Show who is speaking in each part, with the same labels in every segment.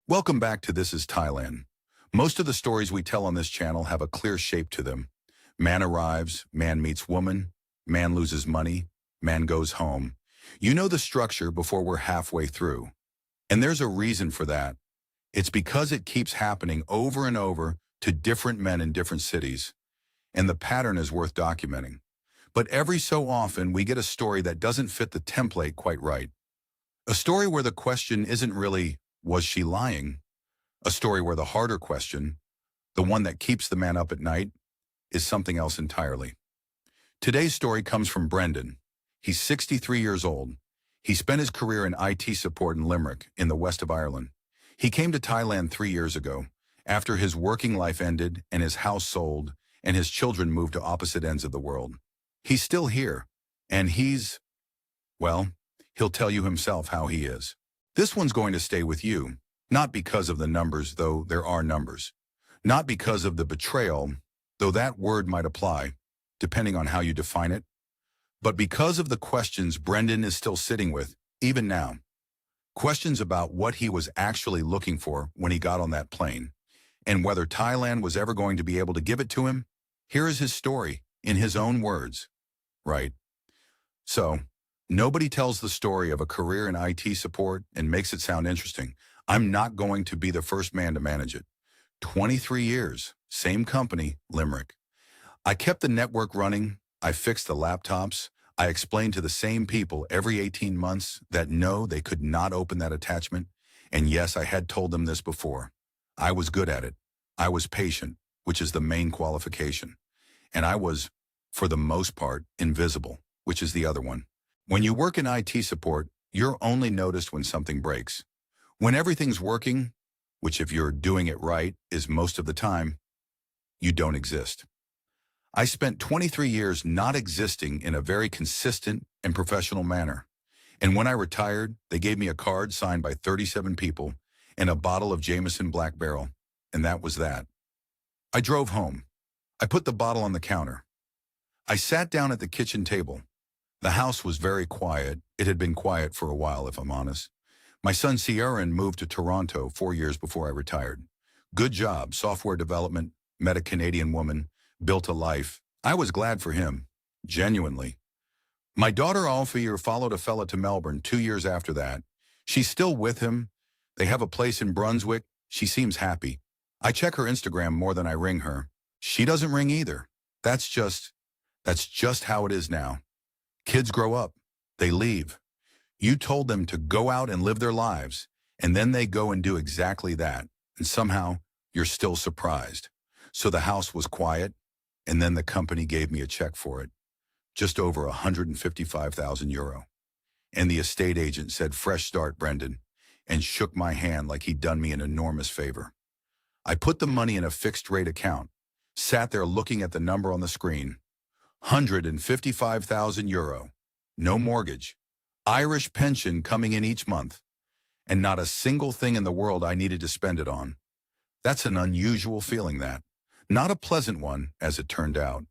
Speaker 1: Welcome back to This is Thailand. Most of the stories we tell on this channel have a clear shape to them. Man arrives, man meets woman, man loses money, man goes home. You know the structure before we're halfway through. And there's a reason for that. It's because it keeps happening over and over to different men in different cities. And the pattern is worth documenting. But every so often we get a story that doesn't fit the template quite right. A story where the question isn't really, was she lying? A story where the harder question, the one that keeps the man up at night, is something else entirely. Today's story comes from Brendan. He's 63 years old. He spent his career in IT support in Limerick, in the west of Ireland. He came to Thailand 3 years ago, after his working life ended and his house sold and his children moved to opposite ends of the world. He's still here, and well, he'll tell you himself how he is. This one's going to stay with you, not because of the numbers, though there are numbers. Not because of the betrayal, though that word might apply, depending on how you define it. But because of the questions Brendan is still sitting with, even now. Questions about what he was actually looking for when he got on that plane, and whether Thailand was ever going to be able to give it to him. Here is his story, in his own words. Right. So, nobody tells the story of a career in IT support and makes it sound interesting. I'm not going to be the first man to manage it. 23 years, same company, Limerick. I kept the network running, I fixed the laptops, I explained to the same people every 18 months that no, they could not open that attachment, and yes, I had told them this before. I was good at it. I was patient, which is the main qualification. And I was, for the most part, invisible, which is the other one. When you work in IT support, you're only noticed when something breaks. When everything's working, which if you're doing it right is most of the time, you don't exist. I spent 23 years not existing in a very consistent and professional manner. And when I retired, they gave me a card signed by 37 people and a bottle of Jameson Black Barrel, and that was that. I drove home. I put the bottle on the counter. I sat down at the kitchen table. The house was very quiet. It had been quiet for a while, if I'm honest. My son Ciaran moved to Toronto 4 years before I retired. Good job, software development, met a Canadian woman, built a life. I was glad for him, genuinely. My daughter Alfie followed a fella to Melbourne 2 years after that. She's still with him. They have a place in Brunswick. She seems happy. I check her Instagram more than I ring her. She doesn't ring either. That's just how it is now. Kids grow up. They leave. You told them to go out and live their lives, and then they go and do exactly that, and somehow you're still surprised. So the house was quiet, and then the company gave me a check for it, just over 155,000 euro. And the estate agent said, "Fresh start, Brendan," and shook my hand like he'd done me an enormous favor. I put the money in a fixed-rate account, sat there looking at the number on the screen. 155,000 euro, no mortgage, Irish pension coming in each month, and not a single thing in the world I needed to spend it on. That's an unusual feeling, that. Not a pleasant one, as it turned out.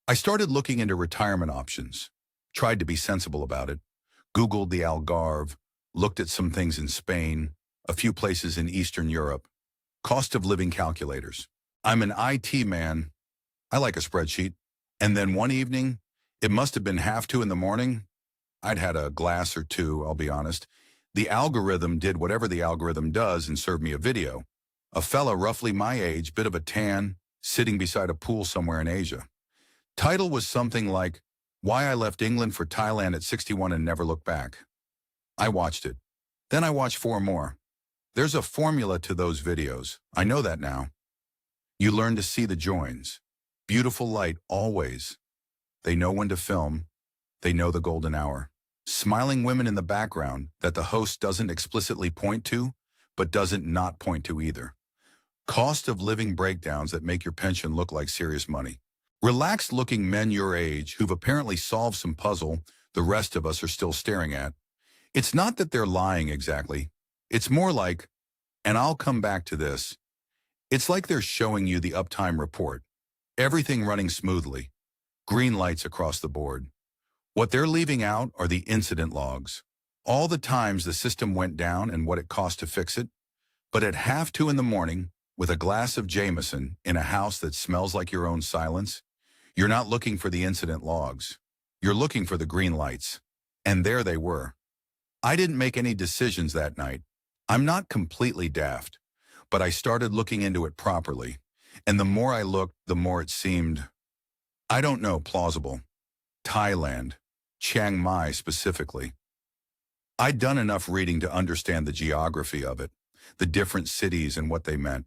Speaker 1: I started looking into retirement options, tried to be sensible about it, Googled the Algarve, looked at some things in Spain, a few places in Eastern Europe, cost of living calculators. I'm an IT man. I like a spreadsheet. And then one evening, it must have been 1:30 in the morning. I'd had a glass or two, I'll be honest. The algorithm did whatever the algorithm does and served me a video. A fella roughly my age, bit of a tan, sitting beside a pool somewhere in Asia. Title was something like, "Why I Left England for Thailand at 61 and Never Looked Back." I watched it. Then I watched 4 more. There's a formula to those videos. I know that now. You learn to see the joins. Beautiful light, always. They know when to film. They know the golden hour. Smiling women in the background that the host doesn't explicitly point to, but doesn't not point to either. Cost of living breakdowns that make your pension look like serious money. Relaxed-looking men your age who've apparently solved some puzzle the rest of us are still staring at. It's not that they're lying exactly. It's more like, and I'll come back to this, it's like they're showing you the uptime report. Everything running smoothly. Green lights across the board. What they're leaving out are the incident logs. All the times the system went down and what it cost to fix it. But at 1:30 in the morning, with a glass of Jameson in a house that smells like your own silence, you're not looking for the incident logs. You're looking for the green lights. And there they were. I didn't make any decisions that night. I'm not completely daft, but I started looking into it properly. And the more I looked, the more it seemed, I don't know, plausible. Thailand, Chiang Mai specifically. I'd done enough reading to understand the geography of it, the different cities and what they meant.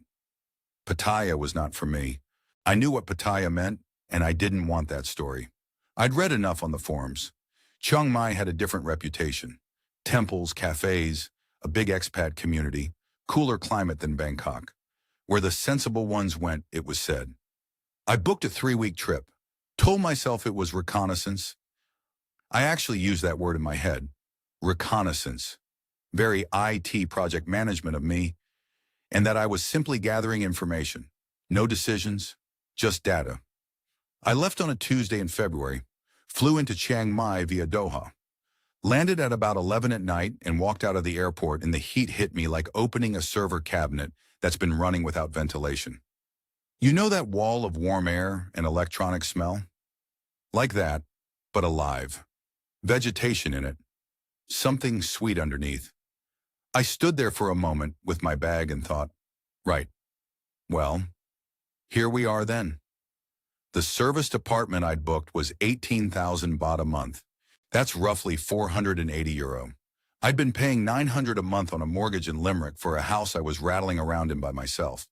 Speaker 1: Pattaya was not for me. I knew what Pattaya meant, and I didn't want that story. I'd read enough on the forums. Chiang Mai had a different reputation. Temples, cafes, a big expat community, cooler climate than Bangkok. Where the sensible ones went, it was said. I booked a 3-week trip, told myself it was reconnaissance. I actually used that word in my head. Reconnaissance. Very IT project management of me, and that I was simply gathering information. No decisions, just data. I left on a Tuesday in February, flew into Chiang Mai via Doha, landed at about 11 at night and walked out of the airport and the heat hit me like opening a server cabinet that's been running without ventilation. You know that wall of warm air and electronic smell? Like that, but alive. Vegetation in it. Something sweet underneath. I stood there for a moment with my bag and thought, right, well, here we are then. The service department I'd booked was 18,000 baht a month. That's roughly €480. I'd been paying 900 a month on a mortgage in Limerick for a house I was rattling around in by myself.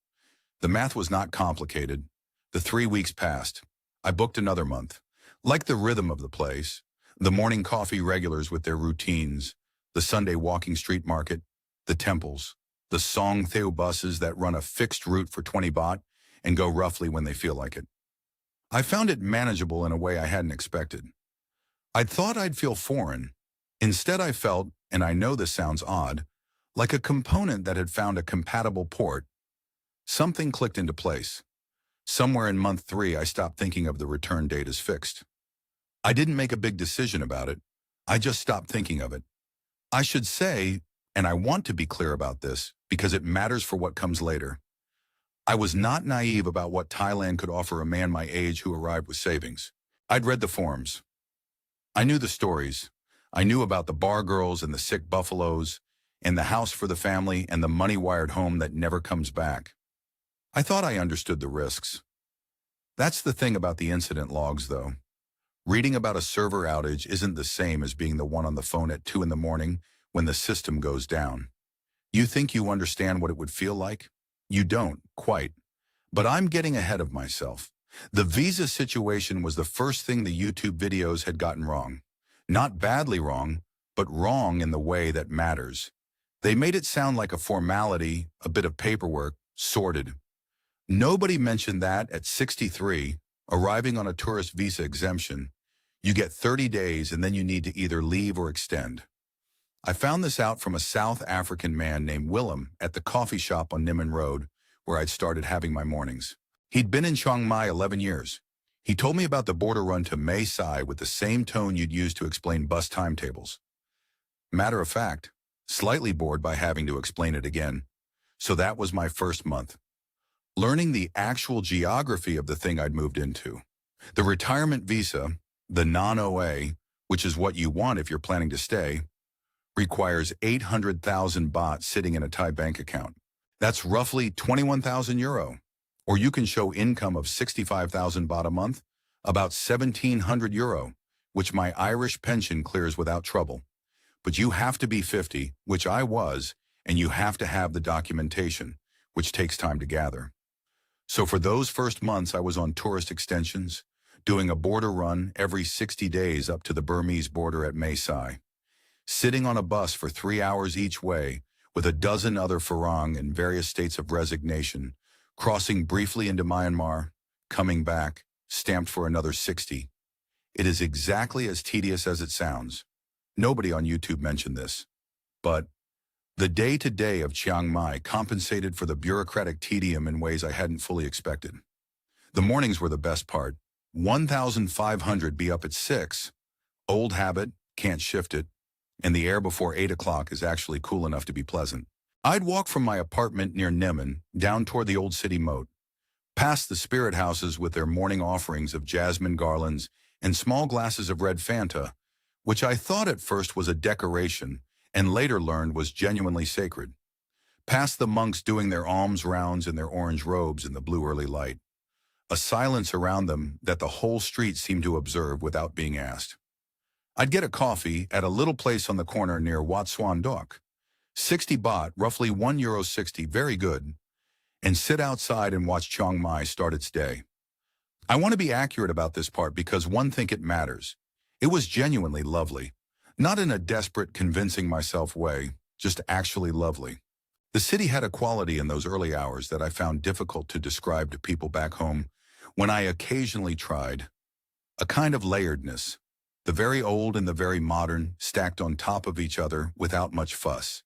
Speaker 1: The math was not complicated. The 3 weeks passed. I booked another month. Like the rhythm of the place, the morning coffee regulars with their routines, the Sunday walking street market, the temples, the Song Theo buses that run a fixed route for 20 baht and go roughly when they feel like it. I found it manageable in a way I hadn't expected. I'd thought I'd feel foreign. Instead I felt, and I know this sounds odd, like a component that had found a compatible port. Something clicked into place. Somewhere in month 3 I stopped thinking of the return date as fixed. I didn't make a big decision about it. I just stopped thinking of it. I should say, and I want to be clear about this because it matters for what comes later, I was not naive about what Thailand could offer a man my age who arrived with savings. I'd read the forums. I knew the stories. I knew about the bar girls and the sick buffaloes, and the house for the family and the money-wired home that never comes back. I thought I understood the risks. That's the thing about the incident logs, though. Reading about a server outage isn't the same as being the one on the phone at 2 in the morning when the system goes down. You think you understand what it would feel like? You don't, quite. But I'm getting ahead of myself. The visa situation was the first thing the YouTube videos had gotten wrong. Not badly wrong, but wrong in the way that matters. They made it sound like a formality, a bit of paperwork, sorted. Nobody mentioned that at 63, arriving on a tourist visa exemption, you get 30 days and then you need to either leave or extend. I found this out from a South African man named Willem at the coffee shop on Nimmin Road, where I'd started having my mornings. He'd been in Chiang Mai 11 years. He told me about the border run to Mae Sai with the same tone you'd use to explain bus timetables. Matter of fact, slightly bored by having to explain it again. So that was my first month. Learning the actual geography of the thing I'd moved into. The retirement visa, the non-OA, which is what you want if you're planning to stay, requires 800,000 baht sitting in a Thai bank account. That's roughly €21,000. Or you can show income of 65,000 baht a month, about €1,700, which my Irish pension clears without trouble. But you have to be 50, which I was, and you have to have the documentation, which takes time to gather. So for those first months I was on tourist extensions, doing a border run every 60 days up to the Burmese border at Mae Sai, sitting on a bus for 3 hours each way with a dozen other Farang in various states of resignation, crossing briefly into Myanmar, coming back, stamped for another 60. It is exactly as tedious as it sounds. Nobody on YouTube mentioned this. But the day-to-day of Chiang Mai compensated for the bureaucratic tedium in ways I hadn't fully expected. The mornings were the best part. 1,500 be up at 6. Old habit, can't shift it. And the air before 8 o'clock is actually cool enough to be pleasant. I'd walk from my apartment near Nemen down toward the old city moat, past the spirit houses with their morning offerings of jasmine garlands and small glasses of red Fanta, which I thought at first was a decoration and later learned was genuinely sacred. Past the monks doing their alms rounds in their orange robes in the blue early light, a silence around them that the whole street seemed to observe without being asked. I'd get a coffee at a little place on the corner near Wat Suan Dok, 60 baht, roughly €1.60, very good, and sit outside and watch Chiang Mai start its day. I want to be accurate about this part because one thing it matters. It was genuinely lovely. Not in a desperate, convincing myself way, just actually lovely. The city had a quality in those early hours that I found difficult to describe to people back home when I occasionally tried. A kind of layeredness. The very old and the very modern stacked on top of each other without much fuss.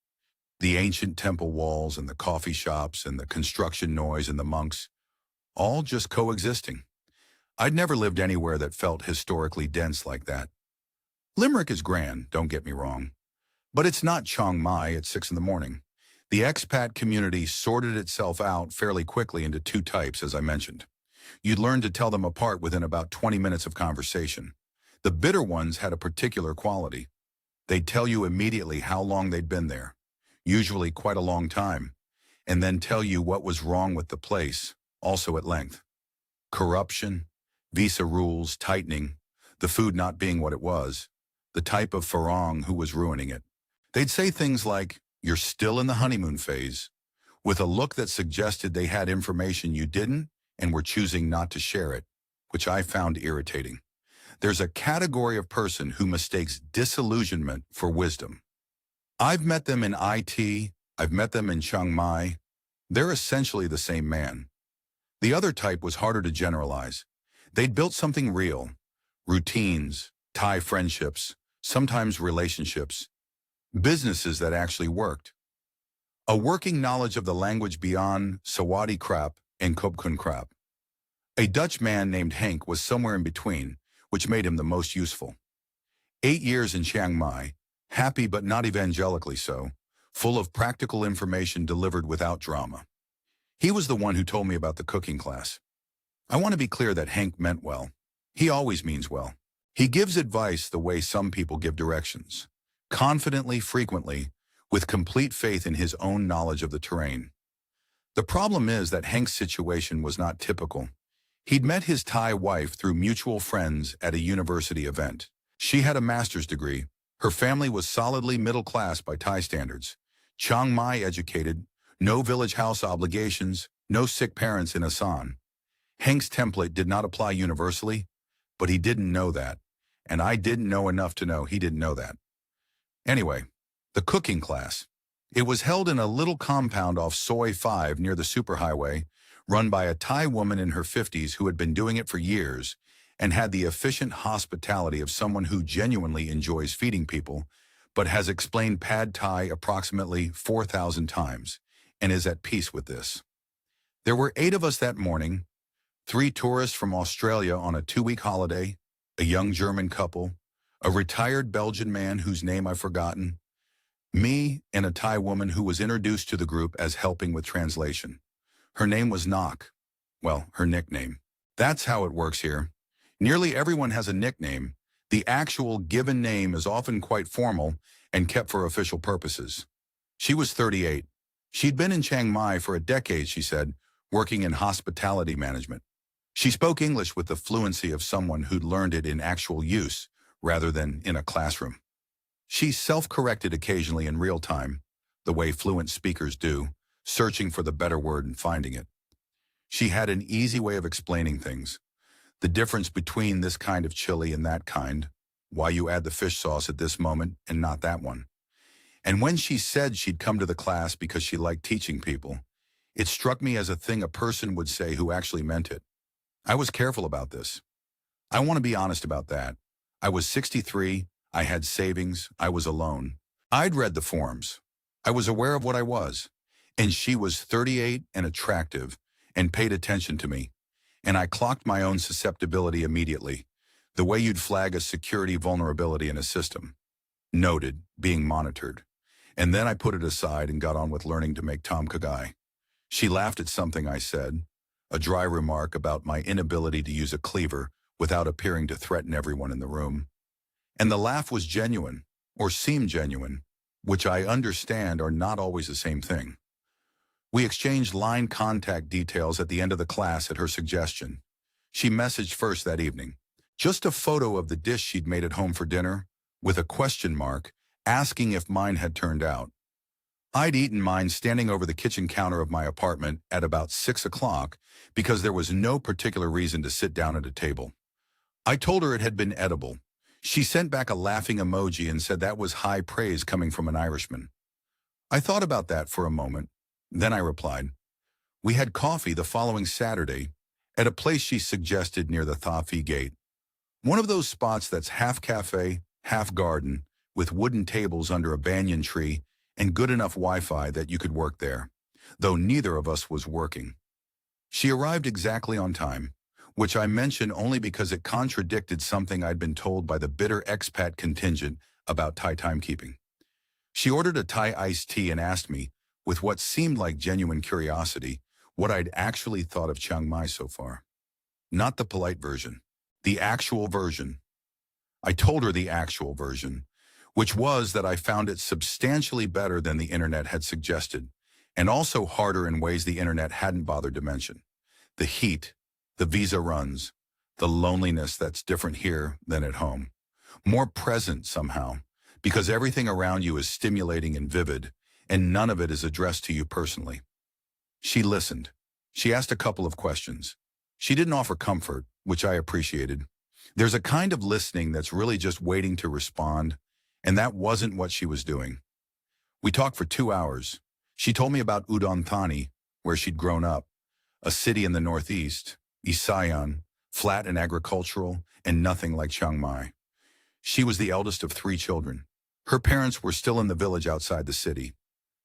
Speaker 1: The ancient temple walls and the coffee shops and the construction noise and the monks, all just coexisting. I'd never lived anywhere that felt historically dense like that. Limerick is grand, don't get me wrong. But it's not Chiang Mai at 6 in the morning. The expat community sorted itself out fairly quickly into two types, as I mentioned. You'd learn to tell them apart within about 20 minutes of conversation. The bitter ones had a particular quality. They'd tell you immediately how long they'd been there, usually quite a long time, and then tell you what was wrong with the place, also at length. Corruption, visa rules tightening, the food not being what it was, the type of Farang who was ruining it. They'd say things like, "You're still in the honeymoon phase," with a look that suggested they had information you didn't and were choosing not to share it, which I found irritating. There's a category of person who mistakes disillusionment for wisdom. I've met them in IT, I've met them in Chiang Mai. They're essentially the same man. The other type was harder to generalize. They'd built something real, routines, Thai friendships, sometimes relationships, businesses that actually worked. A working knowledge of the language beyond Sawadee Krap and Kopkun Krap. A Dutch man named Henk was somewhere in between, which made him the most useful. 8 years in Chiang Mai, happy but not evangelically so, full of practical information delivered without drama. He was the one who told me about the cooking class. I want to be clear that Henk meant well. He always means well. He gives advice the way some people give directions. Confidently, frequently, with complete faith in his own knowledge of the terrain. The problem is that Henk's situation was not typical. He'd met his Thai wife through mutual friends at a university event. She had a master's degree. Her family was solidly middle class by Thai standards. Chiang Mai educated, no village house obligations, no sick parents in Asan. Henk's template did not apply universally, but he didn't know that, and I didn't know enough to know he didn't know that. Anyway, the cooking class. It was held in a little compound off Soi 5 near the superhighway, run by a Thai woman in her 50s who had been doing it for years and had the efficient hospitality of someone who genuinely enjoys feeding people, but has explained pad Thai approximately 4,000 times and is at peace with this. There were 8 of us that morning, 3 tourists from Australia on a 2-week holiday, a young German couple, a retired Belgian man whose name I've forgotten, me and a Thai woman who was introduced to the group as helping with translation. Her name was Nok. Well, her nickname. That's how it works here. Nearly everyone has a nickname. The actual given name is often quite formal and kept for official purposes. She was 38. She'd been in Chiang Mai for a decade, she said, working in hospitality management. She spoke English with the fluency of someone who'd learned it in actual use, rather than in a classroom. She self-corrected occasionally in real time, the way fluent speakers do, searching for the better word and finding it. She had an easy way of explaining things. The difference between this kind of chili and that kind, why you add the fish sauce at this moment and not that one. And when she said she'd come to the class because she liked teaching people, it struck me as a thing a person would say who actually meant it. I was careful about this. I want to be honest about that. I was 63, I had savings, I was alone. I'd read the forms. I was aware of what I was. And she was 38 and attractive and paid attention to me. And I clocked my own susceptibility immediately, the way you'd flag a security vulnerability in a system. Noted, being monitored. And then I put it aside and got on with learning to make tom kha gai. She laughed at something I said, a dry remark about my inability to use a cleaver without appearing to threaten everyone in the room. And the laugh was genuine, or seemed genuine, which I understand are not always the same thing. We exchanged line contact details at the end of the class at her suggestion. She messaged first that evening. Just a photo of the dish she'd made at home for dinner, with a question mark, asking if mine had turned out. I'd eaten mine standing over the kitchen counter of my apartment at about 6 o'clock because there was no particular reason to sit down at a table. I told her it had been edible. She sent back a laughing emoji and said that was high praise coming from an Irishman. I thought about that for a moment. Then I replied, "We had coffee the following Saturday at a place she suggested near the Thafi Gate. One of those spots that's half cafe, half garden, with wooden tables under a banyan tree and good enough Wi-Fi that you could work there, though neither of us was working." She arrived exactly on time, which I mention only because it contradicted something I'd been told by the bitter expat contingent about Thai timekeeping. She ordered a Thai iced tea and asked me, with what seemed like genuine curiosity, what I'd actually thought of Chiang Mai so far. Not the polite version, the actual version. I told her the actual version, which was that I found it substantially better than the internet had suggested, and also harder in ways the internet hadn't bothered to mention. The heat, the visa runs, the loneliness that's different here than at home. More present somehow, because everything around you is stimulating and vivid, and none of it is addressed to you personally. She listened. She asked a couple of questions. She didn't offer comfort, which I appreciated. There's a kind of listening that's really just waiting to respond, and that wasn't what she was doing. We talked for 2 hours. She told me about Udon Thani, where she'd grown up, a city in the northeast, Isayan, flat and agricultural, and nothing like Chiang Mai. She was the eldest of 3 children. Her parents were still in the village outside the city.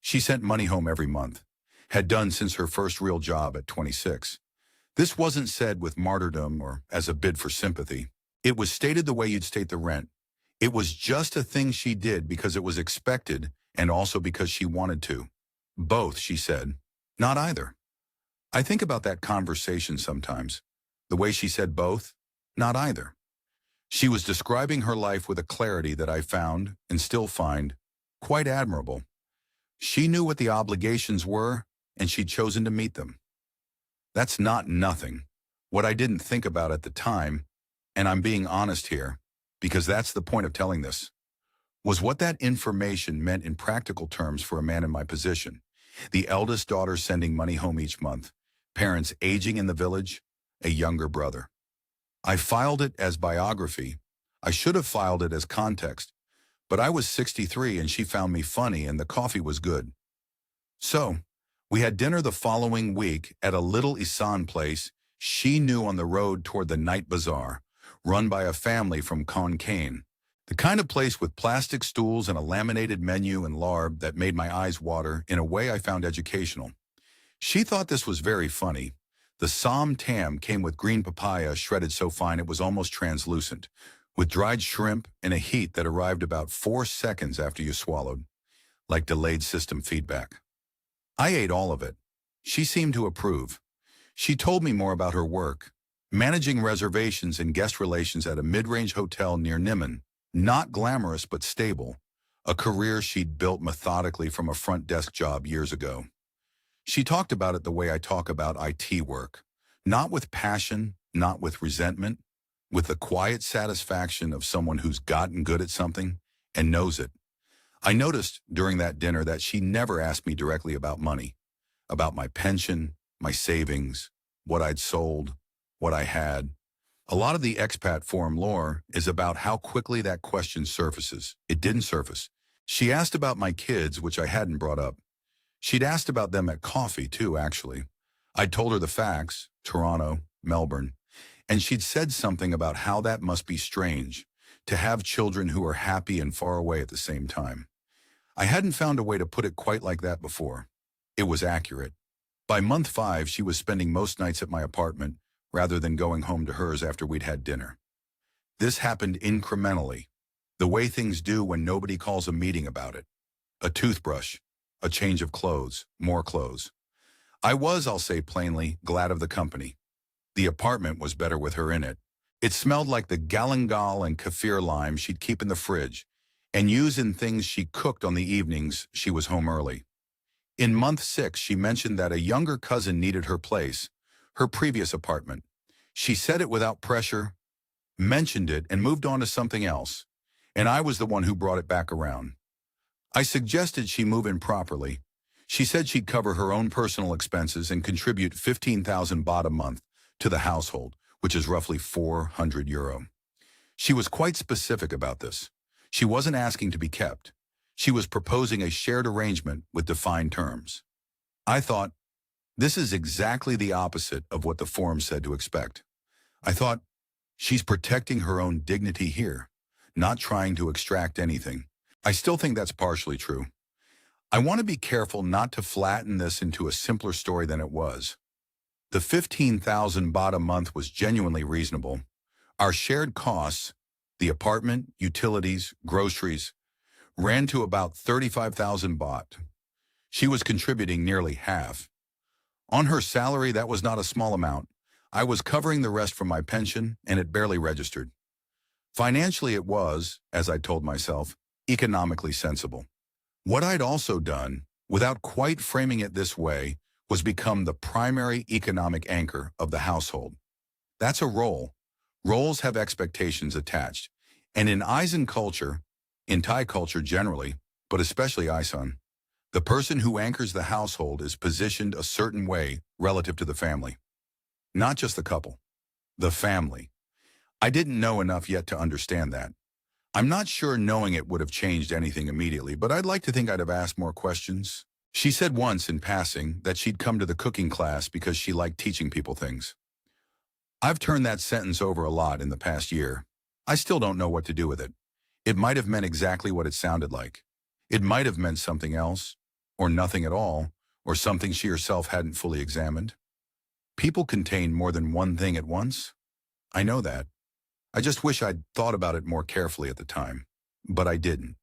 Speaker 1: She sent money home every month, had done since her first real job at 26. This wasn't said with martyrdom or as a bid for sympathy. It was stated the way you'd state the rent. It was just a thing she did because it was expected and also because she wanted to. Both, she said. Not either. I think about that conversation sometimes. The way she said both, not either. She was describing her life with a clarity that I found, and still find, quite admirable. She knew what the obligations were, and she'd chosen to meet them. That's not nothing. What I didn't think about at the time, and I'm being honest here, because that's the point of telling this, was what that information meant in practical terms for a man in my position. The eldest daughter sending money home each month, parents aging in the village, a younger brother. I filed it as biography. I should have filed it as context, but I was 63 and she found me funny and the coffee was good. So, we had dinner the following week at a little Isan place she knew on the road toward the night bazaar, run by a family from Khon Kaen. The kind of place with plastic stools and a laminated menu and larb that made my eyes water in a way I found educational. She thought this was very funny. The som tam came with green papaya shredded so fine it was almost translucent, with dried shrimp and a heat that arrived about 4 seconds after you swallowed, like delayed system feedback. I ate all of it. She seemed to approve. She told me more about her work, managing reservations and guest relations at a mid-range hotel near Niman. Not glamorous but stable, a career she'd built methodically from a front desk job years ago. She talked about it the way I talk about IT work, not with passion, not with resentment, with the quiet satisfaction of someone who's gotten good at something and knows it. I noticed during that dinner that she never asked me directly about money, about my pension, my savings, what I'd sold, what I had. A lot of the expat forum lore is about how quickly that question surfaces. It didn't surface. She asked about my kids, which I hadn't brought up. She'd asked about them at coffee, too, actually. I'd told her the facts, Toronto, Melbourne, and she'd said something about how that must be strange, to have children who are happy and far away at the same time. I hadn't found a way to put it quite like that before. It was accurate. By month 5, she was spending most nights at my apartment, rather than going home to hers after we'd had dinner. This happened incrementally, the way things do when nobody calls a meeting about it. a toothbrush, a change of clothes, more clothes. I was, I'll say plainly, glad of the company. The apartment was better with her in it. It smelled like the galangal and kaffir lime she'd keep in the fridge and use in things she cooked on the evenings she was home early. In month 6, she mentioned that a younger cousin needed her place, her previous apartment. She said it without pressure, mentioned it, and moved on to something else. And I was the one who brought it back around. I suggested she move in properly. She said she'd cover her own personal expenses and contribute 15,000 baht a month to the household, which is roughly €400. She was quite specific about this. She wasn't asking to be kept. She was proposing a shared arrangement with defined terms. I thought, this is exactly the opposite of what the forum said to expect. I thought, she's protecting her own dignity here, not trying to extract anything. I still think that's partially true. I want to be careful not to flatten this into a simpler story than it was. The 15,000 baht a month was genuinely reasonable. Our shared costs, the apartment, utilities, groceries, ran to about 35,000 baht. She was contributing nearly half. On her salary, that was not a small amount. I was covering the rest from my pension, and it barely registered. Financially, it was, as I told myself, economically sensible. What I'd also done, without quite framing it this way, was become the primary economic anchor of the household. That's a role. Roles have expectations attached. And in Aisan culture, in Thai culture generally, but especially Aisan, the person who anchors the household is positioned a certain way relative to the family. Not just the couple, the family. I didn't know enough yet to understand that. I'm not sure knowing it would have changed anything immediately, but I'd like to think I'd have asked more questions. She said once in passing that she'd come to the cooking class because she liked teaching people things. I've turned that sentence over a lot in the past year. I still don't know what to do with it. It might have meant exactly what it sounded like. It might have meant something else, or nothing at all, or something she herself hadn't fully examined. People contain more than one thing at once. I know that. I just wish I'd thought about it more carefully at the time. But I didn't.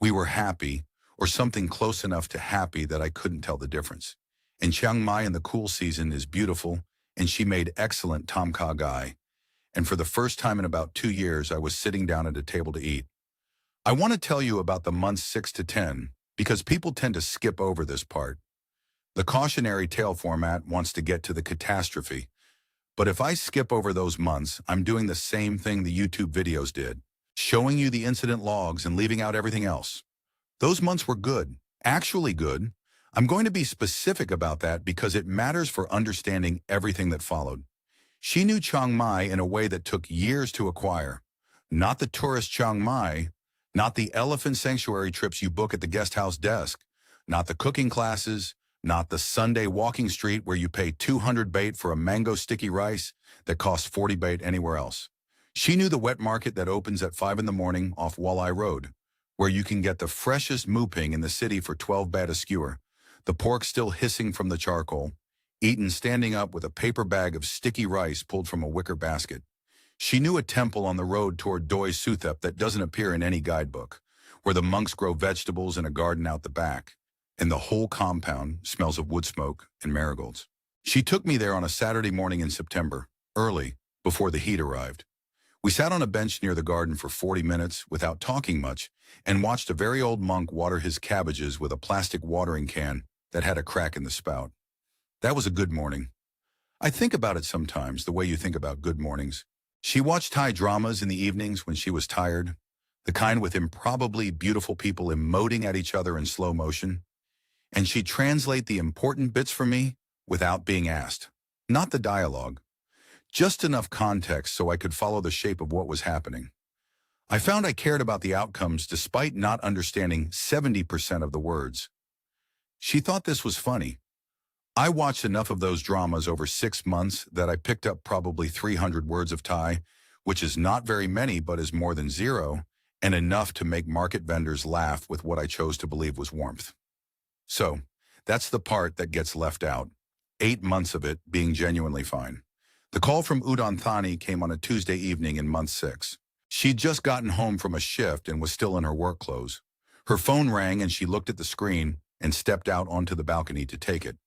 Speaker 1: We were happy, or something close enough to happy that I couldn't tell the difference. And Chiang Mai in the cool season is beautiful, and she made excellent tom kha gai. And for the first time in about 2 years, I was sitting down at a table to eat. I want to tell you about the months 6 to 10, because people tend to skip over this part. The cautionary tale format wants to get to the catastrophe. But if I skip over those months, I'm doing the same thing the YouTube videos did, showing you the incident logs and leaving out everything else. Those months were good, actually good. I'm going to be specific about that because it matters for understanding everything that followed. She knew Chiang Mai in a way that took years to acquire. Not the tourist Chiang Mai, not the elephant sanctuary trips you book at the guest house desk, not the cooking classes, not the Sunday walking street where you pay 200 baht for a mango sticky rice that costs 40 baht anywhere else. She knew the wet market that opens at 5 in the morning off Wallai Road, where you can get the freshest mooping in the city for 12 baht a skewer, the pork still hissing from the charcoal, eaten standing up with a paper bag of sticky rice pulled from a wicker basket. She knew a temple on the road toward Doi Suthep that doesn't appear in any guidebook, where the monks grow vegetables in a garden out the back, and the whole compound smells of wood smoke and marigolds. She took me there on a Saturday morning in September, early, before the heat arrived. We sat on a bench near the garden for 40 minutes without talking much and watched a very old monk water his cabbages with a plastic watering can that had a crack in the spout. That was a good morning. I think about it sometimes, the way you think about good mornings. She watched Thai dramas in the evenings when she was tired, the kind with improbably beautiful people emoting at each other in slow motion. And she'd translate the important bits for me without being asked. Not the dialogue. Just enough context so I could follow the shape of what was happening. I found I cared about the outcomes despite not understanding 70% of the words. She thought this was funny. I watched enough of those dramas over 6 months that I picked up probably 300 words of Thai, which is not very many but is more than zero, and enough to make market vendors laugh with what I chose to believe was warmth. So, that's the part that gets left out, 8 months of it being genuinely fine. The call from Udon Thani came on a Tuesday evening in month 6. She'd just gotten home from a shift and was still in her work clothes. Her phone rang and she looked at the screen and stepped out onto the balcony to take it.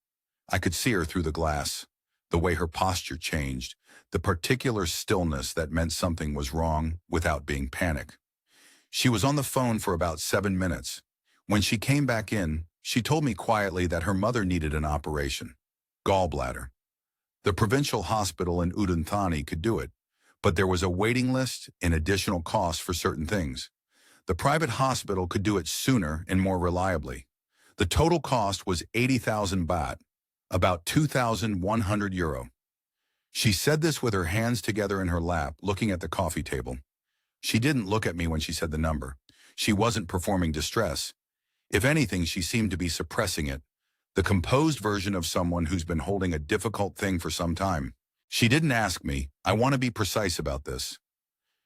Speaker 1: I could see her through the glass, the way her posture changed, the particular stillness that meant something was wrong without being panic. She was on the phone for about 7 minutes. When she came back in, she told me quietly that her mother needed an operation. Gallbladder. The provincial hospital in Udon could do it, but there was a waiting list and additional costs for certain things. The private hospital could do it sooner and more reliably. The total cost was 80,000 baht, about 2,100 euro. She said this with her hands together in her lap, looking at the coffee table. She didn't look at me when she said the number. She wasn't performing distress. If anything, she seemed to be suppressing it, the composed version of someone who's been holding a difficult thing for some time. She didn't ask me, I want to be precise about this.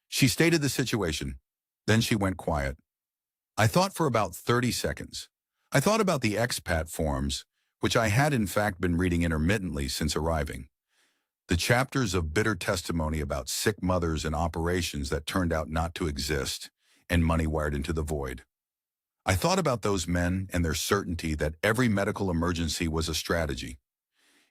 Speaker 1: She stated the situation. Then she went quiet. I thought for about 30 seconds. I thought about the expat forums, which I had in fact been reading intermittently since arriving. The chapters of bitter testimony about sick mothers and operations that turned out not to exist, and money wired into the void. I thought about those men and their certainty that every medical emergency was a strategy.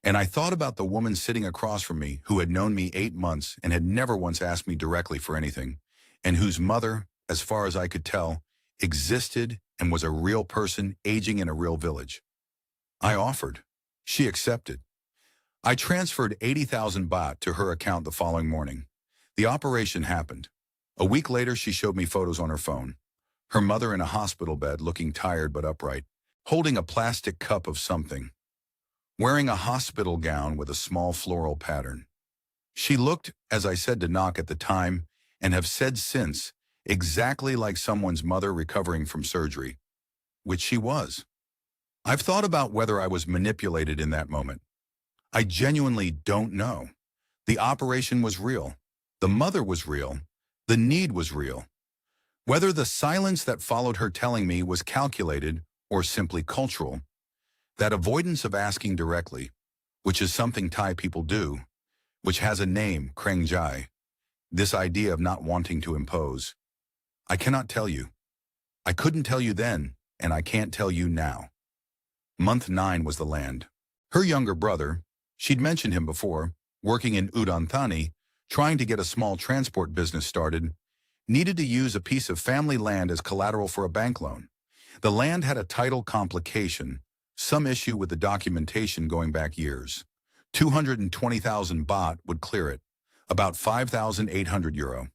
Speaker 1: And I thought about the woman sitting across from me who had known me 8 months and had never once asked me directly for anything, and whose mother, as far as I could tell, existed and was a real person aging in a real village. I offered. She accepted. I transferred 80,000 baht to her account the following morning. The operation happened. A week later, she showed me photos on her phone. Her mother in a hospital bed, looking tired but upright, holding a plastic cup of something, wearing a hospital gown with a small floral pattern. She looked, as I said to Knock at the time, and have said since, exactly like someone's mother recovering from surgery, which she was. I've thought about whether I was manipulated in that moment. I genuinely don't know. The operation was real. The mother was real. The need was real. Whether the silence that followed her telling me was calculated or simply cultural, that avoidance of asking directly, which is something Thai people do, which has a name, Kreng Jai, this idea of not wanting to impose. I cannot tell you. I couldn't tell you then, and I can't tell you now. Month 9 was the land. Her younger brother, she'd mentioned him before, working in Udon Thani, trying to get a small transport business started, needed to use a piece of family land as collateral for a bank loan. The land had a title complication, some issue with the documentation going back years. 220,000 baht would clear it, about 5,800 euro.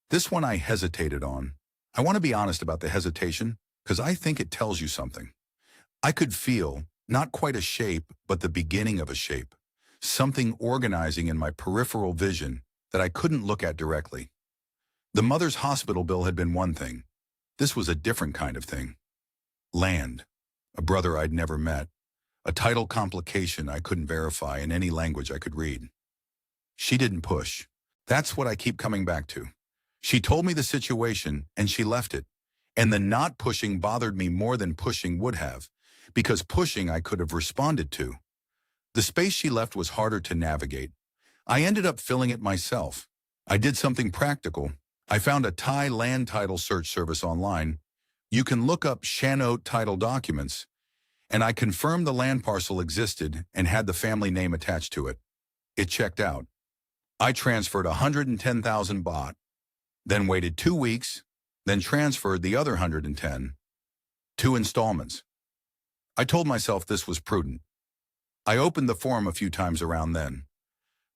Speaker 1: This one I hesitated on. I want to be honest about the hesitation, because I think it tells you something. I could feel, not quite a shape, but the beginning of a shape, something organizing in my peripheral vision that I couldn't look at directly. The mother's hospital bill had been one thing. This was a different kind of thing. Land, a brother I'd never met, a title complication I couldn't verify in any language I could read. She didn't push. That's what I keep coming back to. She told me the situation and she left it. And the not pushing bothered me more than pushing would have, because pushing I could have responded to. The space she left was harder to navigate. I ended up filling it myself. I did something practical. I found a Thai land title search service online. You can look up Shanot title documents, and I confirmed the land parcel existed and had the family name attached to it. It checked out. I transferred 110,000 baht, then waited 2 weeks, then transferred the other 110. 2 installments. I told myself this was prudent. I opened the forum a few times around then.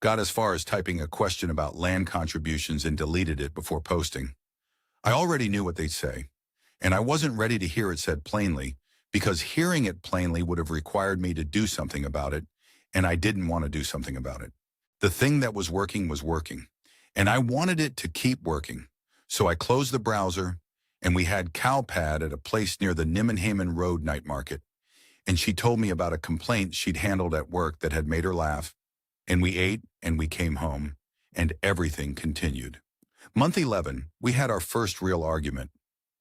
Speaker 1: Got as far as typing a question about land contributions and deleted it before posting. I already knew what they'd say, and I wasn't ready to hear it said plainly, because hearing it plainly would have required me to do something about it, and I didn't want to do something about it. The thing that was working, and I wanted it to keep working. So I closed the browser, and we had Cowpad at a place near the Nimmenhamen Road night market, and she told me about a complaint she'd handled at work that had made her laugh, and we ate and we came home, and everything continued. Month 11, we had our first real argument.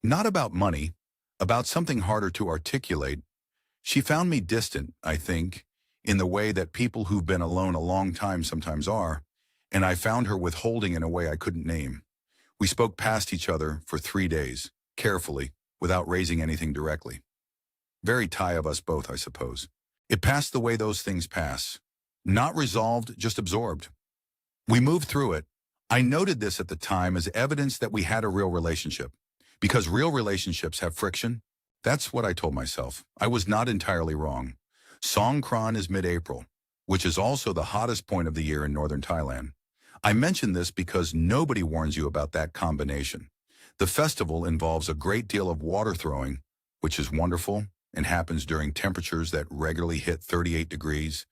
Speaker 1: Not about money, about something harder to articulate. She found me distant, I think, in the way that people who've been alone a long time sometimes are, and I found her withholding in a way I couldn't name. We spoke past each other for 3 days, carefully, without raising anything directly. Very Thai of us both, I suppose. It passed the way those things pass. Not resolved, just absorbed. We moved through it. I noted this at the time as evidence that we had a real relationship. Because real relationships have friction. That's what I told myself. I was not entirely wrong. Songkran is mid-April, which is also the hottest point of the year in northern Thailand. I mention this because nobody warns you about that combination. The festival involves a great deal of water throwing, which is wonderful and happens during temperatures that regularly hit 38 degrees,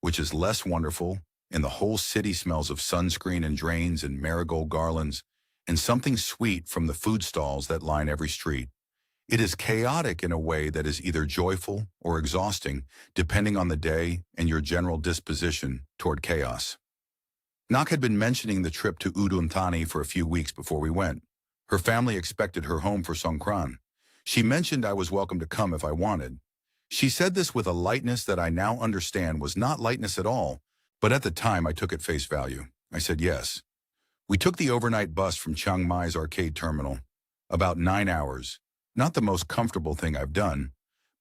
Speaker 1: which is less wonderful, and the whole city smells of sunscreen and drains and marigold garlands, and something sweet from the food stalls that line every street. It is chaotic in a way that is either joyful or exhausting, depending on the day and your general disposition toward chaos. Nak had been mentioning the trip to Udon Thani for a few weeks before we went. Her family expected her home for Songkran. She mentioned I was welcome to come if I wanted. She said this with a lightness that I now understand was not lightness at all, but at the time I took at face value. I said yes. We took the overnight bus from Chiang Mai's arcade terminal. About 9 hours. Not the most comfortable thing I've done,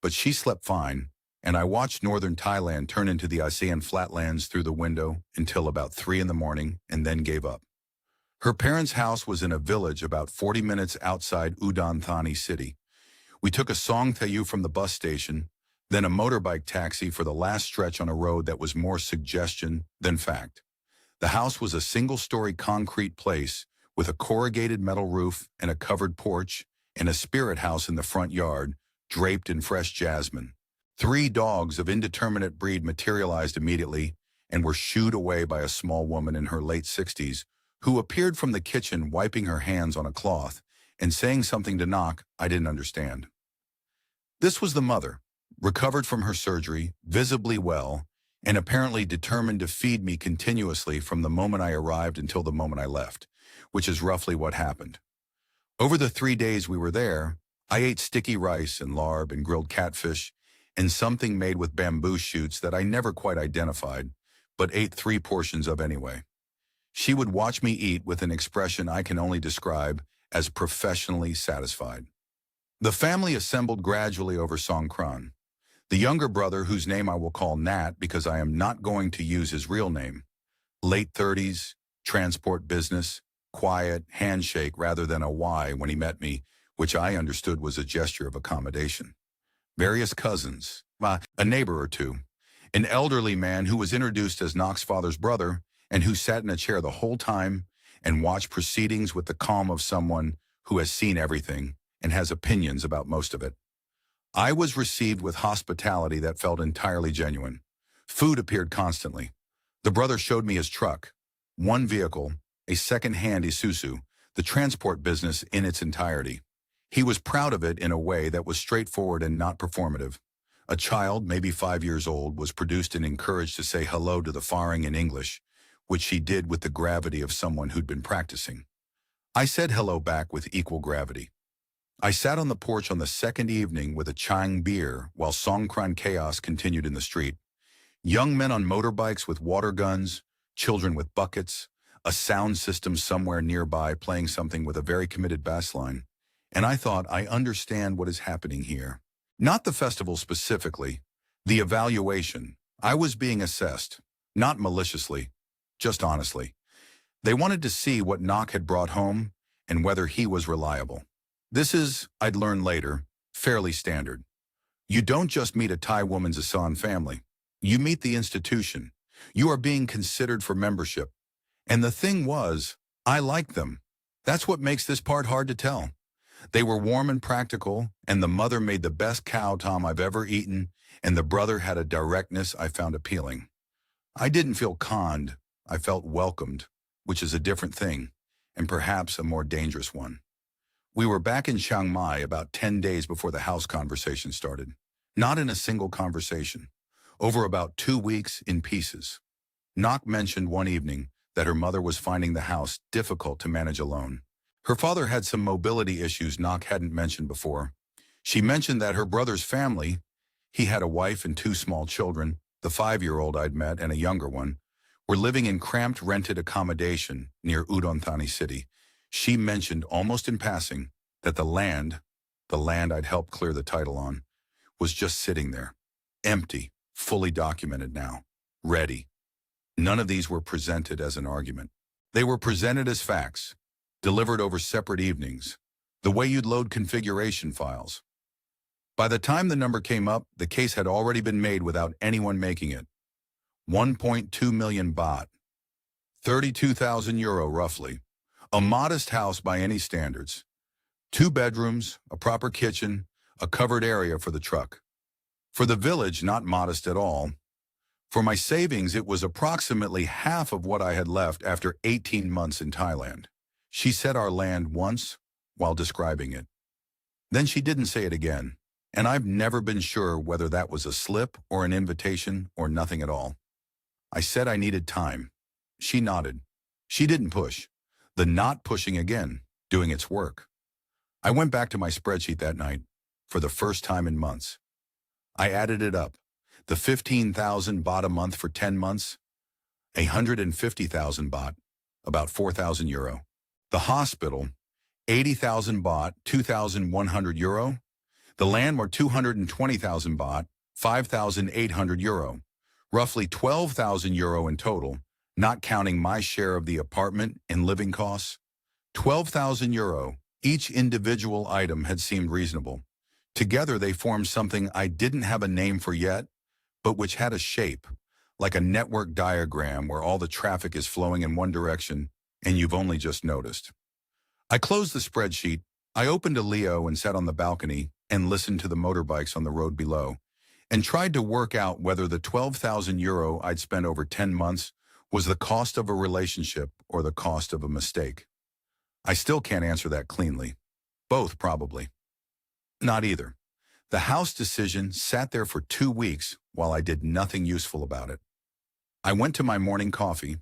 Speaker 1: but she slept fine, and I watched northern Thailand turn into the ASEAN flatlands through the window until about 3 in the morning and then gave up. Her parents' house was in a village about 40 minutes outside Udon Thani city. We took a Song Tayu from the bus station, then a motorbike taxi for the last stretch on a road that was more suggestion than fact. The house was a single-story concrete place with a corrugated metal roof and a covered porch and a spirit house in the front yard, draped in fresh jasmine. 3 dogs of indeterminate breed materialized immediately and were shooed away by a small woman in her late 60s who appeared from the kitchen wiping her hands on a cloth and saying something to Nak I didn't understand. This was the mother, recovered from her surgery, visibly well, and apparently determined to feed me continuously from the moment I arrived until the moment I left, which is roughly what happened. Over the 3 days we were there, I ate sticky rice and larb and grilled catfish and something made with bamboo shoots that I never quite identified, but ate 3 portions of anyway. She would watch me eat with an expression I can only describe as professionally satisfied. The family assembled gradually over Songkran. The younger brother, whose name I will call Nat because I am not going to use his real name, late 30s, transport business, quiet, handshake rather than a Y when he met me, which I understood was a gesture of accommodation. Various cousins, a neighbor or two, an elderly man who was introduced as Nak's father's brother and who sat in a chair the whole time and watched proceedings with the calm of someone who has seen everything and has opinions about most of it. I was received with hospitality that felt entirely genuine. Food appeared constantly. The brother showed me his truck, one vehicle, a second-hand Isuzu, the transport business in its entirety. He was proud of it in a way that was straightforward and not performative. A child, maybe 5 years old, was produced and encouraged to say hello to the faring in English, which she did with the gravity of someone who'd been practicing. I said hello back with equal gravity. I sat on the porch on the second evening with a Chang beer while Songkran chaos continued in the street. Young men on motorbikes with water guns, children with buckets, a sound system somewhere nearby playing something with a very committed bass line. And I thought, I understand what is happening here. Not the festival specifically, the evaluation. I was being assessed, not maliciously, just honestly. They wanted to see what Nak had brought home and whether he was reliable. This is, I'd learn later, fairly standard. You don't just meet a Thai woman's Asan family. You meet the institution. You are being considered for membership. And the thing was, I liked them. That's what makes this part hard to tell. They were warm and practical, and the mother made the best cow tom I've ever eaten, and the brother had a directness I found appealing. I didn't feel conned. I felt welcomed, which is a different thing, and perhaps a more dangerous one. We were back in Chiang Mai about 10 days before the house conversation started. Not in a single conversation. Over about 2 weeks in pieces. Nak mentioned one evening that her mother was finding the house difficult to manage alone. Her father had some mobility issues Nak hadn't mentioned before. She mentioned that her brother's family, he had a wife and 2 small children, the 5-year-old I'd met and a younger one, were living in cramped rented accommodation near Udon Thani city. She mentioned almost in passing that the land the land I'd helped clear the title on, was just sitting there, empty, fully documented now, ready. None of these were presented as an argument. They were presented as facts, delivered over separate evenings, the way you'd load configuration files. By the time the number came up, the case had already been made without anyone making it. 1.2 million baht, 32,000 euro roughly. A modest house by any standards. 2 bedrooms, a proper kitchen, a covered area for the truck. For the village, not modest at all. For my savings, it was approximately half of what I had left after 18 months in Thailand. She said our land once while describing it. Then she didn't say it again, and I've never been sure whether that was a slip or an invitation or nothing at all. I said I needed time. She nodded. She didn't push. The not pushing again, doing its work. I went back to my spreadsheet that night, for the first time in months. I added it up. The 15,000 baht a month for 10 months, 150,000 baht, about 4,000 euro. The hospital, 80,000 baht, 2,100 euro. The land were 220,000 baht, 5,800 euro. Roughly 12,000 euro in total, not counting my share of the apartment and living costs. 12,000 euro, each individual item had seemed reasonable. Together they formed something I didn't have a name for yet, but which had a shape, like a network diagram where all the traffic is flowing in one direction and you've only just noticed. I closed the spreadsheet, I opened a Leo and sat on the balcony and listened to the motorbikes on the road below, and tried to work out whether the 12,000 euro I'd spent over 10 months was the cost of a relationship or the cost of a mistake. I still can't answer that cleanly. Both, probably. Not either. The house decision sat there for 2 weeks while I did nothing useful about it. I went to my morning coffee.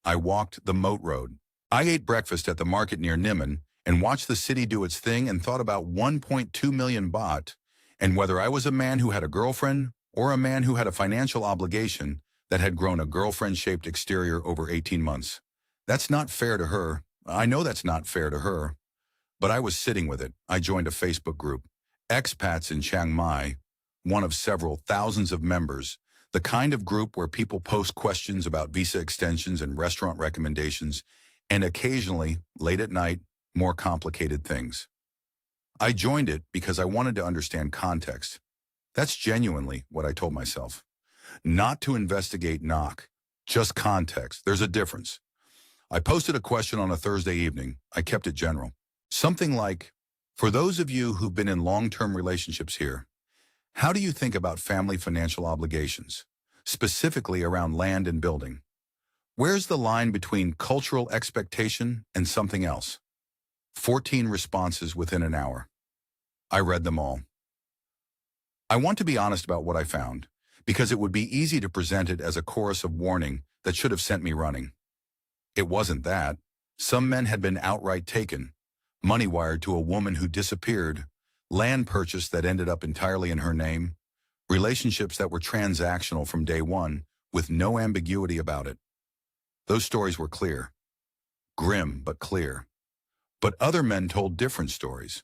Speaker 1: I walked the moat road. I ate breakfast at the market near Niman and watched the city do its thing and thought about 1.2 million baht and whether I was a man who had a girlfriend or a man who had a financial obligation that had grown a girlfriend-shaped exterior over 18 months. That's not fair to her. I know that's not fair to her. But I was sitting with it. I joined a Facebook group. Expats in Chiang Mai, one of several thousands of members, the kind of group where people post questions about visa extensions and restaurant recommendations, and occasionally, late at night, more complicated things. I joined it because I wanted to understand context. That's genuinely what I told myself. Not to investigate knock, just context. There's a difference. I posted a question on a Thursday evening. I kept it general. Something like, for those of you who've been in long-term relationships here, how do you think about family financial obligations, specifically around land and building? Where's the line between cultural expectation and something else? 14 responses within an hour. I read them all. I want to be honest about what I found, because it would be easy to present it as a chorus of warning that should have sent me running. It wasn't that. Some men had been outright taken, money wired to a woman who disappeared, land purchase that ended up entirely in her name, relationships that were transactional from day one with no ambiguity about it. Those stories were clear. Grim, but clear. But other men told different stories.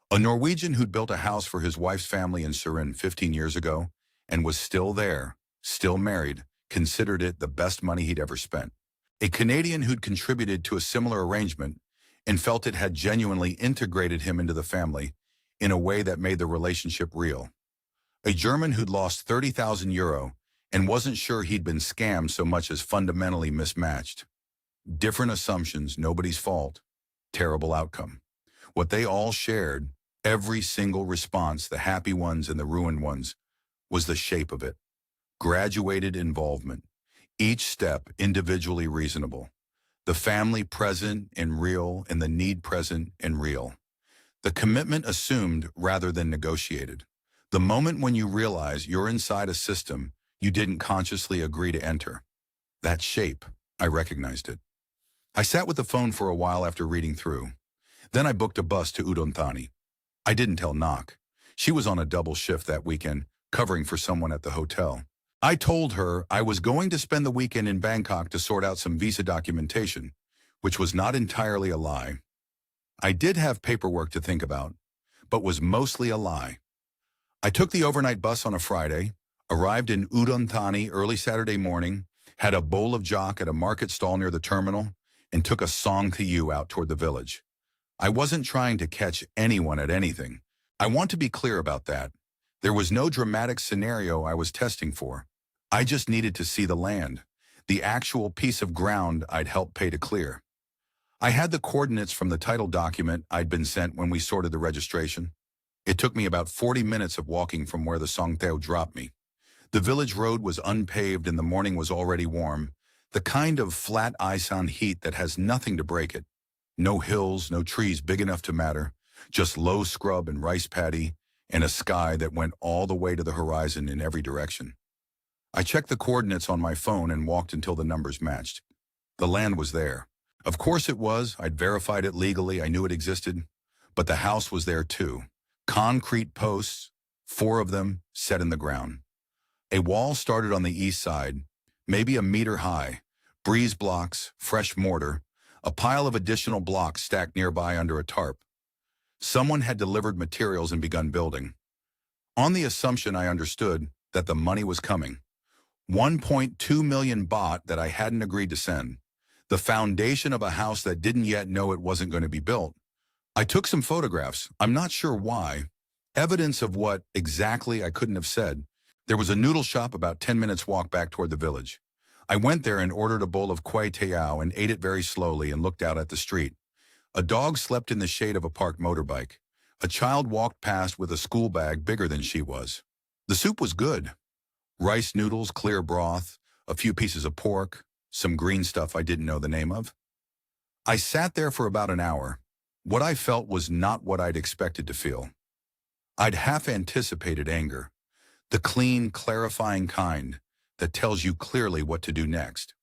Speaker 1: A Norwegian who'd built a house for his wife's family in Surin 15 years ago and was still there, still married, considered it the best money he'd ever spent. A Canadian who'd contributed to a similar arrangement and felt it had genuinely integrated him into the family in a way that made the relationship real. A German who'd lost 30,000 euro and wasn't sure he'd been scammed so much as fundamentally mismatched. Different assumptions, nobody's fault. Terrible outcome. What they all shared, every single response, the happy ones and the ruined ones, was the shape of it. Graduated involvement. Each step individually reasonable. The family present and real and the need present and real. The commitment assumed rather than negotiated. The moment when you realize you're inside a system you didn't consciously agree to enter. That shape, I recognized it. I sat with the phone for a while after reading through. Then I booked a bus to Udon Thani. I didn't tell Nok. She was on a double shift that weekend, covering for someone at the hotel. I told her I was going to spend the weekend in Bangkok to sort out some visa documentation, which was not entirely a lie. I did have paperwork to think about, but was mostly a lie. I took the overnight bus on a Friday, arrived in Udon Thani early Saturday morning, had a bowl of jock at a market stall near the terminal, and took a song to you out toward the village. I wasn't trying to catch anyone at anything. I want to be clear about that. There was no dramatic scenario I was testing for. I just needed to see the land, the actual piece of ground I'd helped pay to clear. I had the coordinates from the title document I'd been sent when we sorted the registration. It took me about 40 minutes of walking from where the Songthaeo dropped me. The village road was unpaved and the morning was already warm, the kind of flat Isan heat that has nothing to break it. No hills, no trees big enough to matter, just low scrub and rice paddy, and a sky that went all the way to the horizon in every direction. I checked the coordinates on my phone and walked until the numbers matched. The land was there. Of course it was. I'd verified it legally. I knew it existed. But the house was there too. Concrete posts, 4 of them, set in the ground. A wall started on the east side, maybe a meter high, breeze blocks, fresh mortar, a pile of additional blocks stacked nearby under a tarp. Someone had delivered materials and begun building. On the assumption I understood that the money was coming. 1.2 million baht that I hadn't agreed to send. The foundation of a house that didn't yet know it wasn't going to be built. I took some photographs. I'm not sure why. Evidence of what exactly I couldn't have said. There was a noodle shop about 10 minutes walk back toward the village. I went there and ordered a bowl of kway teow and ate it very slowly and looked out at the street. A dog slept in the shade of a parked motorbike. A child walked past with a school bag bigger than she was. The soup was good. Rice noodles, clear broth, a few pieces of pork, some green stuff I didn't know the name of. I sat there for about an hour. What I felt was not what I'd expected to feel. I'd half anticipated anger, the clean, clarifying kind that tells you clearly what to do next.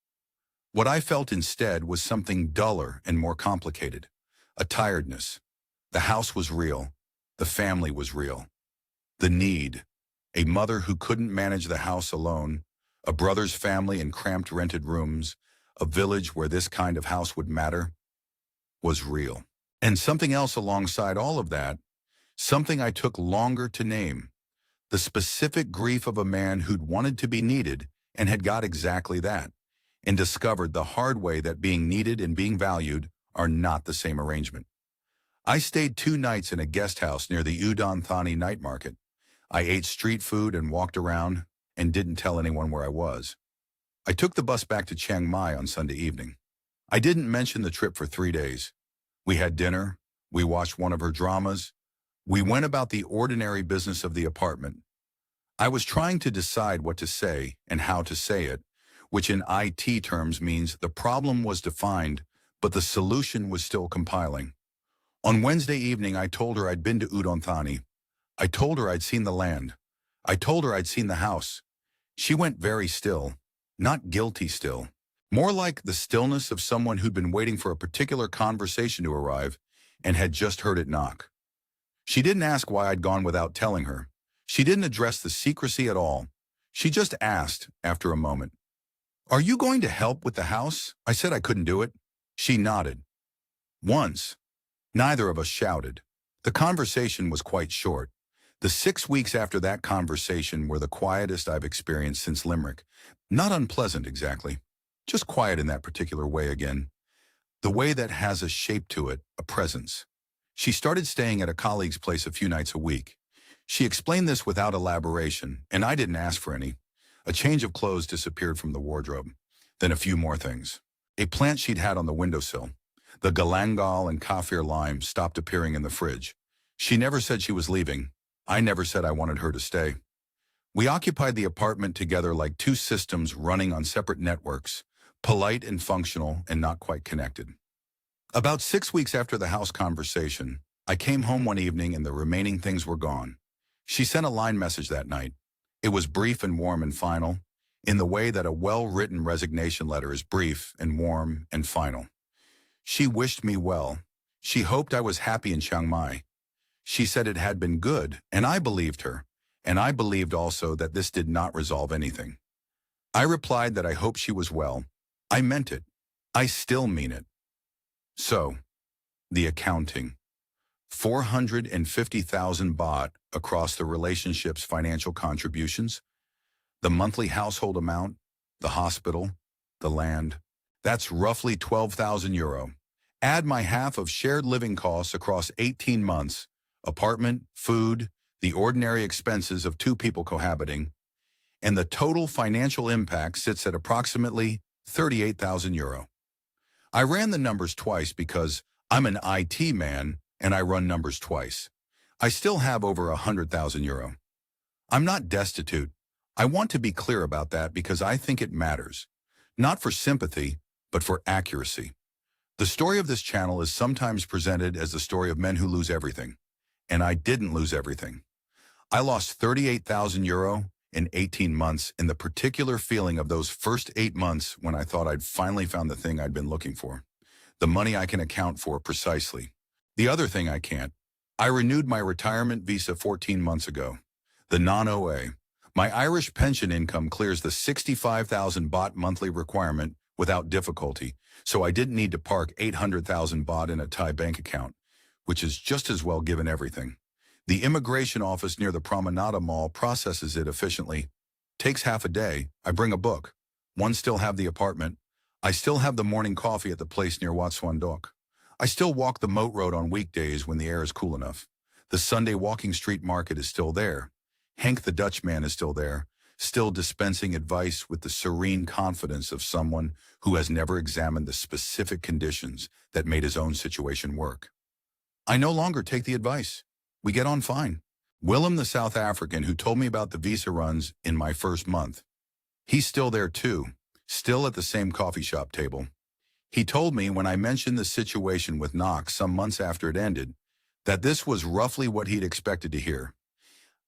Speaker 1: What I felt instead was something duller and more complicated, a tiredness. The house was real. The family was real. The need, a mother who couldn't manage the house alone, a brother's family in cramped rented rooms, a village where this kind of house would matter, was real. And something else alongside all of that, something I took longer to name, the specific grief of a man who'd wanted to be needed and had got exactly that, and discovered the hard way that being needed and being valued are not the same arrangement. I stayed 2 nights in a guest house near the Udon Thani night market. I ate street food and walked around and didn't tell anyone where I was. I took the bus back to Chiang Mai on Sunday evening. I didn't mention the trip for 3 days. We had dinner. We watched one of her dramas. We went about the ordinary business of the apartment. I was trying to decide what to say and how to say it, which in IT terms means the problem was defined, but the solution was still compiling. On Wednesday evening, I told her I'd been to Udon Thani. I told her I'd seen the land. I told her I'd seen the house. She went very still, not guilty still, more like the stillness of someone who'd been waiting for a particular conversation to arrive and had just heard it knock. She didn't ask why I'd gone without telling her. She didn't address the secrecy at all. She just asked, after a moment, "Are you going to help with the house?" I said I couldn't do it. She nodded. Once. Neither of us shouted. The conversation was quite short. The 6 weeks after that conversation were the quietest I've experienced since Limerick. Not unpleasant, exactly. Just quiet in that particular way again. The way that has a shape to it, a presence. She started staying at a colleague's place a few nights a week. She explained this without elaboration, and I didn't ask for any. A change of clothes disappeared from the wardrobe. Then a few more things. A plant she'd had on the windowsill. The galangal and kaffir lime stopped appearing in the fridge. She never said she was leaving. I never said I wanted her to stay. We occupied the apartment together like 2 systems running on separate networks, polite and functional and not quite connected. About 6 weeks after the house conversation, I came home one evening and the remaining things were gone. She sent a line message that night. It was brief and warm and final, in the way that a well-written resignation letter is brief and warm and final. She wished me well. She hoped I was happy in Chiang Mai. She said it had been good, and I believed her, and I believed also that this did not resolve anything. I replied that I hoped she was well. I meant it. I still mean it. So, the accounting. 450,000 baht across the relationship's financial contributions, the monthly household amount, the hospital, the land. That's roughly 12,000 euro. Add my half of shared living costs across 18 months, apartment, food, the ordinary expenses of two people cohabiting, and the total financial impact sits at approximately 38,000 euro. I ran the numbers twice because I'm an IT man and I run numbers twice. I still have over 100,000 euro. I'm not destitute. I want to be clear about that because I think it matters. Not for sympathy, but for accuracy. The story of this channel is sometimes presented as the story of men who lose everything. And I didn't lose everything. I lost 38,000 euro in 18 months in the particular feeling of those first 8 months when I thought I'd finally found the thing I'd been looking for. The money I can account for precisely. The other thing I can't. I renewed my retirement visa 14 months ago. The non-OA. My Irish pension income clears the 65,000 baht monthly requirement without difficulty, so I didn't need to park 800,000 baht in a Thai bank account, which is just as well given everything. The immigration office near the Promenada Mall processes it efficiently. Takes half a day. I bring a book. One still have the apartment. I still have the morning coffee at the place near Wat Suan Dok. I still walk the moat road on weekdays when the air is cool enough. The Sunday walking street market is still there. Henk the Dutchman is still there, still dispensing advice with the serene confidence of someone who has never examined the specific conditions that made his own situation work. I no longer take the advice. We get on fine. Willem the South African who told me about the visa runs in my first month. He's still there too, still at the same coffee shop table. He told me when I mentioned the situation with Knox some months after it ended, that this was roughly what he'd expected to hear.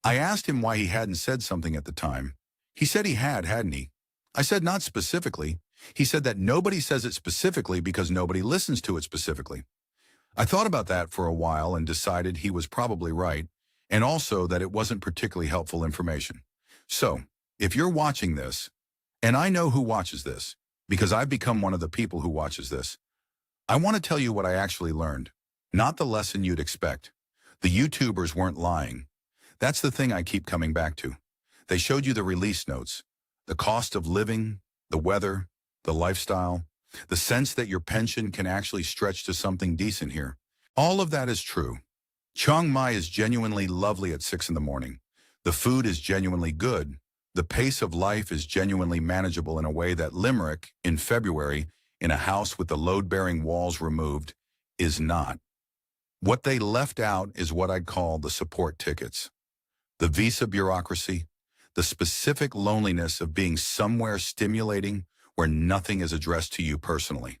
Speaker 1: I asked him why he hadn't said something at the time. He said he had, hadn't he? I said not specifically. He said that nobody says it specifically because nobody listens to it specifically. I thought about that for a while and decided he was probably right, and also that it wasn't particularly helpful information. So, if you're watching this, and I know who watches this, because I've become one of the people who watches this, I want to tell you what I actually learned, not the lesson you'd expect. The YouTubers weren't lying. That's the thing I keep coming back to. They showed you the release notes, the cost of living, the weather, the lifestyle, the sense that your pension can actually stretch to something decent here. All of that is true. Chiang Mai is genuinely lovely at 6 in the morning. The food is genuinely good. The pace of life is genuinely manageable in a way that Limerick, in February, in a house with the load-bearing walls removed, is not. What they left out is what I'd call the support tickets. The visa bureaucracy, the specific loneliness of being somewhere stimulating where nothing is addressed to you personally.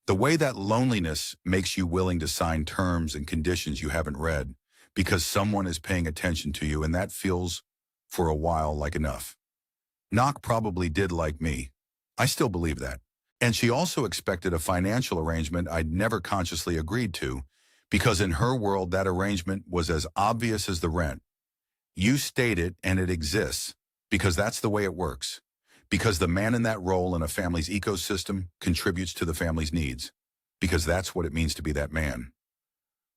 Speaker 1: The way that loneliness makes you willing to sign terms and conditions you haven't read because someone is paying attention to you, and that feels, for a while, like enough. Nok probably did like me. I still believe that. And she also expected a financial arrangement I'd never consciously agreed to, because in her world that arrangement was as obvious as the rent. You state it and it exists, because that's the way it works. Because the man in that role in a family's ecosystem contributes to the family's needs. Because that's what it means to be that man.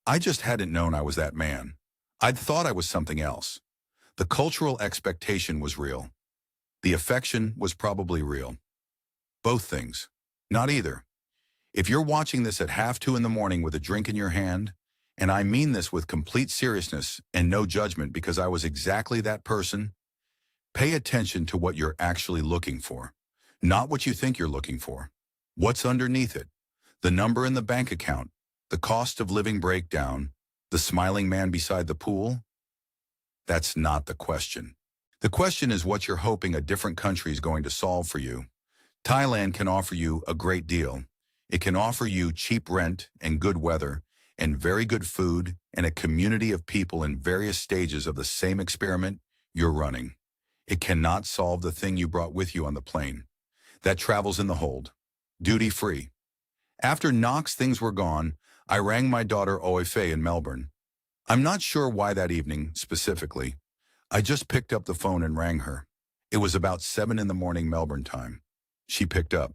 Speaker 1: I just hadn't known I was that man. I'd thought I was something else. The cultural expectation was real. The affection was probably real. Both things. Not either. If you're watching this at 1:30 in the morning with a drink in your hand, and I mean this with complete seriousness and no judgment because I was exactly that person, pay attention to what you're actually looking for, not what you think you're looking for. What's underneath it? The number in the bank account, the cost of living breakdown, the smiling man beside the pool? That's not the question. The question is what you're hoping a different country is going to solve for you. Thailand can offer you a great deal. It can offer you cheap rent and good weather and very good food and a community of people in various stages of the same experiment you're running. It cannot solve the thing you brought with you on the plane. That travels in the hold. Duty-free. After Knox things were gone, I rang my daughter Oife in Melbourne. I'm not sure why that evening, specifically. I just picked up the phone and rang her. It was about 7 in the morning Melbourne time. She picked up.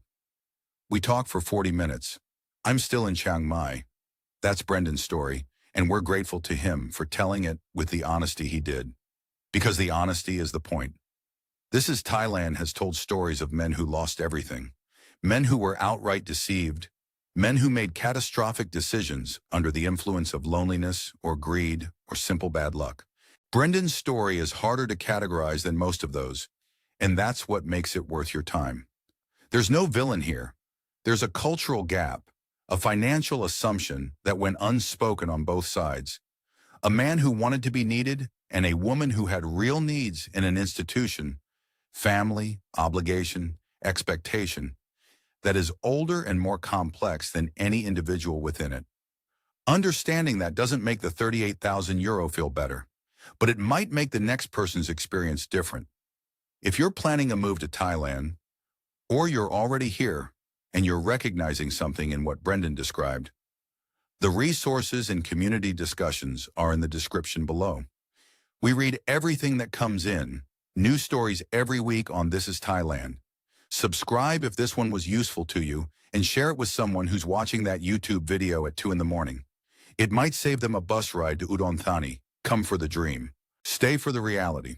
Speaker 1: We talked for 40 minutes. I'm still in Chiang Mai. That's Brendan's story, and we're grateful to him for telling it with the honesty he did. Because the honesty is the point. This is Thailand has told stories of men who lost everything, men who were outright deceived, men who made catastrophic decisions under the influence of loneliness or greed or simple bad luck. Brendan's story is harder to categorize than most of those, and that's what makes it worth your time. There's no villain here. There's a cultural gap, a financial assumption that went unspoken on both sides. A man who wanted to be needed and a woman who had real needs in an institution, family, obligation, expectation, that is older and more complex than any individual within it. Understanding that doesn't make the €38,000 feel better, but it might make the next person's experience different. If you're planning a move to Thailand, or you're already here and you're recognizing something in what Brendan described, the resources and community discussions are in the description below. We read everything that comes in, new stories every week on This is Thailand. Subscribe if this one was useful to you and share it with someone who's watching that YouTube video at 2 in the morning. It might save them a bus ride to Udon Thani. Come for the dream. Stay for the reality.